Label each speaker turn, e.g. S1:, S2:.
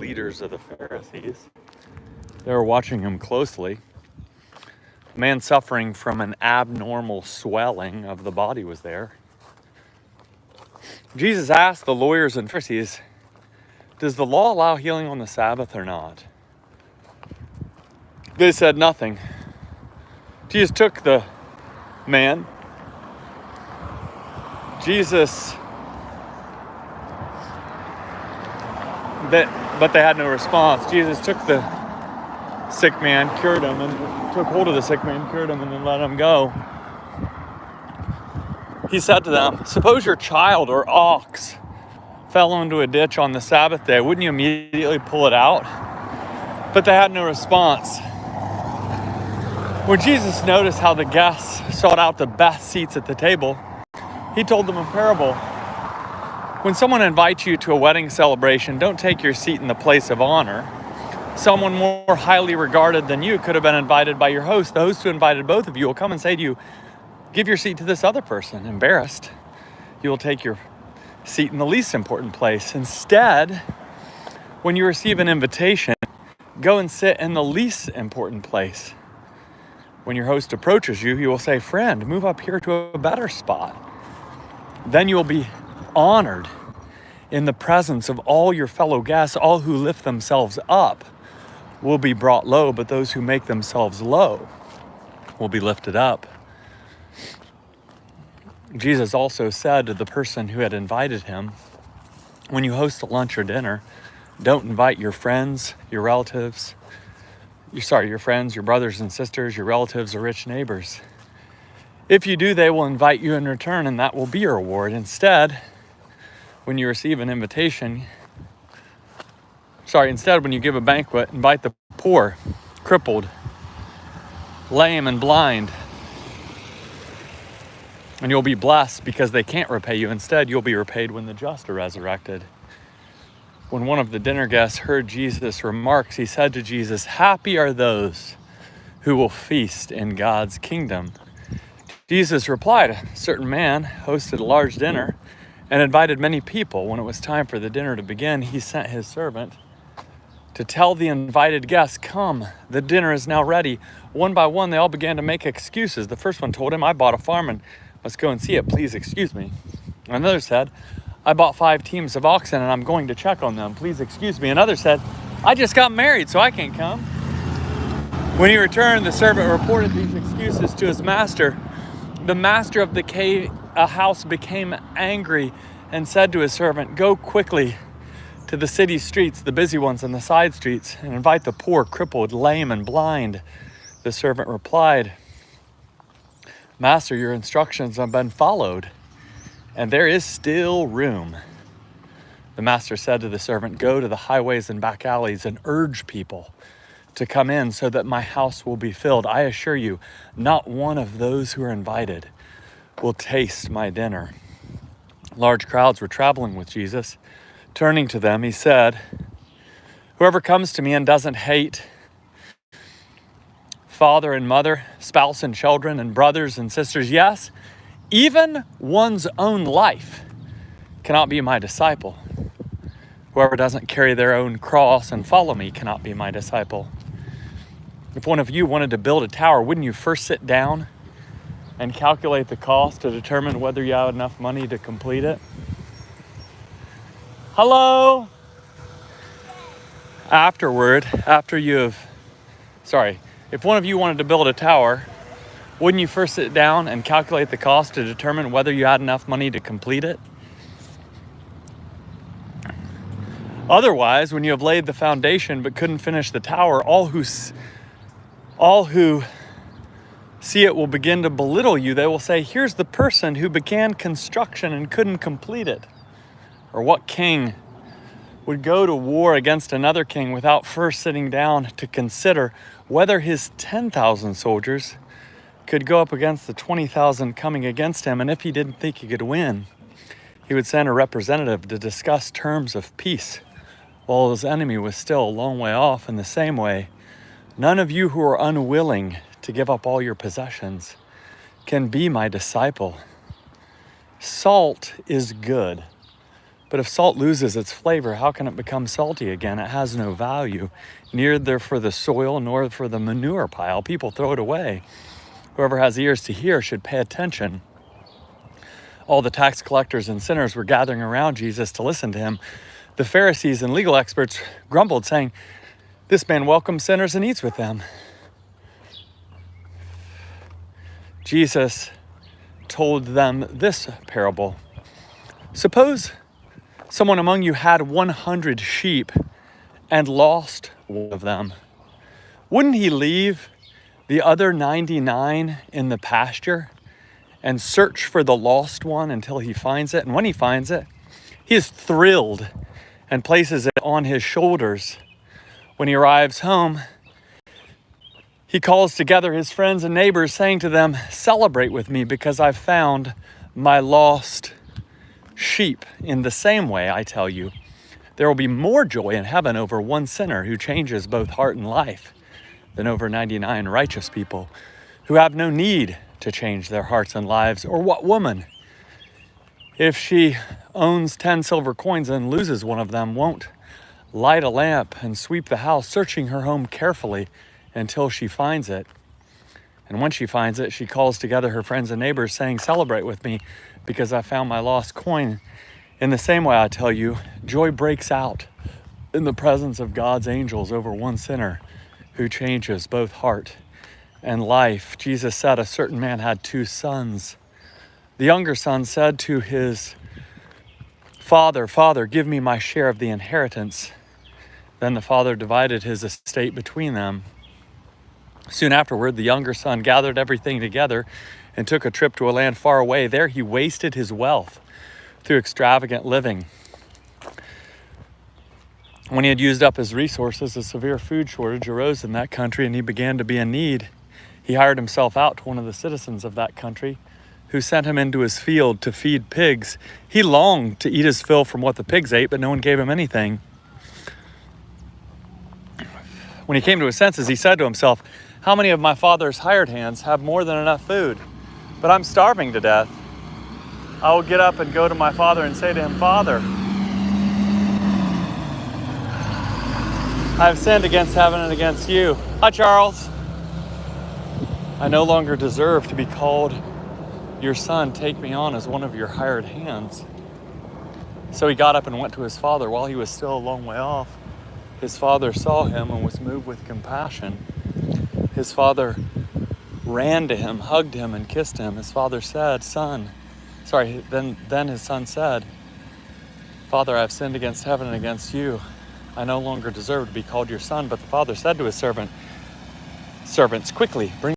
S1: leaders of the Pharisees. They were watching him closely. A man suffering from an abnormal swelling of the body was there. Jesus asked the lawyers and Pharisees, "Does the law allow healing on the Sabbath or not?" They said nothing. Jesus took the man. But they had no response. Jesus took the sick man, cured him, and took hold of the sick man, cured him, and then let him go. He said to them, "Suppose your child or ox fell into a ditch on the Sabbath day. Wouldn't you immediately pull it out?" But they had no response. When Jesus noticed how the guests sought out the best seats at the table, he told them a parable. When someone invites you to a wedding celebration, don't take your seat in the place of honor. Someone more highly regarded than you could have been invited by your host. The host who invited both of you will come and say to you, "Give your seat to this other person." Embarrassed, you will take your seat in the least important place. Instead, when you receive an invitation, go and sit in the least important place. When your host approaches you, he will say, "Friend, move up here to a better spot." Then you will be honored in the presence of all your fellow guests. All who lift themselves up will be brought low, but those who make themselves low will be lifted up. Jesus also said to the person who had invited him, when you host a lunch or dinner, don't invite your friends, your relatives, your friends, your brothers and sisters, your relatives, or rich neighbors. If you do, they will invite you in return, and that will be your reward. Instead, when you receive an invitation, when you give a banquet, invite the poor, crippled, lame, and blind. And you'll be blessed because they can't repay you. Instead, you'll be repaid when the just are resurrected. When one of the dinner guests heard Jesus' remarks, he said to Jesus, "Happy are those who will feast in God's kingdom." Jesus replied, "A certain man hosted a large dinner and invited many people. When it was time for the dinner to begin, he sent his servant to tell the invited guests, 'Come, the dinner is now ready.' One by one, they all began to make excuses. The first one told him, 'I bought a farm and must go and see it. Please excuse me.' Another said, 'I bought 5 teams of oxen and I'm going to check on them. Please excuse me.' Another said, 'I just got married, so I can't come.' When he returned, the servant reported these excuses to his master. The master of the house became angry and said to his servant, 'Go quickly to the city streets, the busy ones and the side streets, and invite the poor, crippled, lame, and blind.' The servant replied, 'Master, your instructions have been followed, and there is still room.' The master said to the servant, 'Go to the highways and back alleys and urge people to come in so that my house will be filled. I assure you, not one of those who are invited will taste my dinner.' Large crowds were traveling with Jesus. Turning to them, he said, 'Whoever comes to me and doesn't hate father and mother, spouse and children, and brothers and sisters, yes, even one's own life, cannot be my disciple. Whoever doesn't carry their own cross and follow me cannot be my disciple. If one of you wanted to build a tower, wouldn't you first sit down and calculate the cost to determine whether you have enough money to complete it?' Hello? If one of you wanted to build a tower, wouldn't you first sit down and calculate the cost to determine whether you had enough money to complete it? Otherwise, when you have laid the foundation but couldn't finish the tower, all who see it will begin to belittle you. They will say, 'Here's the person who began construction and couldn't complete it.' Or what king would go to war against another king without first sitting down to consider whether his 10,000 soldiers could go up against the 20,000 coming against him? And if he didn't think he could win, he would send a representative to discuss terms of peace while his enemy was still a long way off. In the same way, none of you who are unwilling to give up all your possessions can be my disciple. Salt is good, But if salt loses its flavor, how can it become salty again? It has no value, neither for the soil nor for the manure pile. People throw it away. Whoever has ears to hear should pay attention. All the tax collectors and sinners were gathering around Jesus to listen to him. The Pharisees and legal experts grumbled, saying, "This man welcomes sinners and eats with them." Jesus told them this parable. Suppose someone among you had 100 sheep and lost one of them. Wouldn't he leave the other 99 in the pasture and search for the lost one until he finds it? And when he finds it, he is thrilled and places it on his shoulders. When he arrives home, he calls together his friends and neighbors, saying to them, "Celebrate with me because I've found my lost sheep." In the same way, I tell you, there will be more joy in heaven over one sinner who changes both heart and life than over 99 righteous people who have no need to change their hearts and lives. Or what woman, if she owns 10 silver coins and loses one of them, won't light a lamp and sweep the house, searching her home carefully until she finds it? And when she finds it, she calls together her friends and neighbors, saying, "Celebrate with me because I found my lost coin." In the same way, I tell you, joy breaks out in the presence of God's angels over one sinner who changes both heart and life. Jesus said a certain man had 2 sons. The younger son said to his father, "Father, give me my share of the inheritance." Then the father divided his estate between them. Soon afterward, the younger son gathered everything together and took a trip to a land far away. There he wasted his wealth through extravagant living. When he had used up his resources, a severe food shortage arose in that country, and he began to be in need. He hired himself out to one of the citizens of that country, who sent him into his field to feed pigs. He longed to eat his fill from what the pigs ate, but no one gave him anything. When he came to his senses, he said to himself, "How many of my father's hired hands have more than enough food? But I'm starving to death. I will get up and go to my father and say to him, 'Father, I have sinned against heaven and against you.'" Hi, Charles. "I no longer deserve to be called your son. Take me on as one of your hired hands." So he got up and went to his father. While he was still a long way off, his father saw him and was moved with compassion. His father ran to him, hugged him, and kissed him. His father said, Then his son said, "Father, I have sinned against heaven and against you. I no longer deserve to be called your son." But the father said to his servants, "Quickly, bring